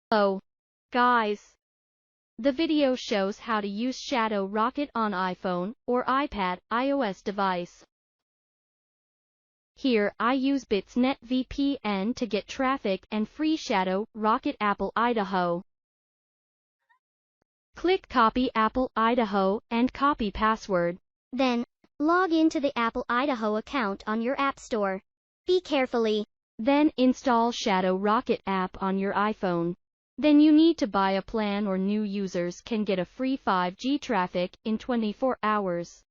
Hello, guys. The video shows how to use Shadowrocket on iPhone or iPad iOS device. Here I use BitzNet VPN to get traffic and free Shadowrocket Apple ID. Click Copy Apple ID and copy password. Then, log into the Apple ID account on your App Store. Be carefully. Then install Shadowrocket app on your iPhone. Then you need to buy a plan or new users can get a free 5G traffic in 24 hours.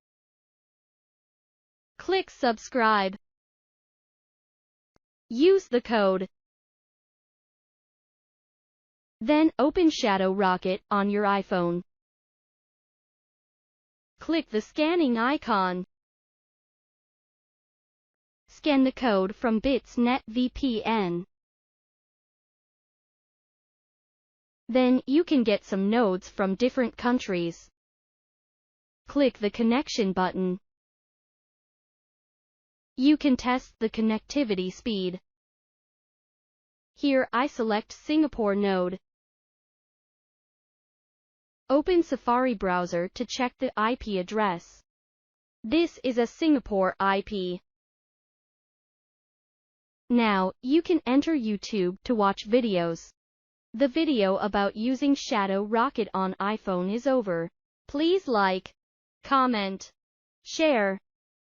Click subscribe. Use the code. Then open Shadowrocket on your iPhone. Click the scanning icon. Scan the code from BitzNet VPN. Then you can get some nodes from different countries. Click the connection button. You can test the connectivity speed. Here I select Singapore node. Open Safari browser to check the IP address. This is a Singapore IP. Now, you can enter YouTube to watch videos. The video about using Shadowrocket on iPhone is over. Please like, comment, share,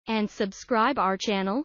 and subscribe our channel.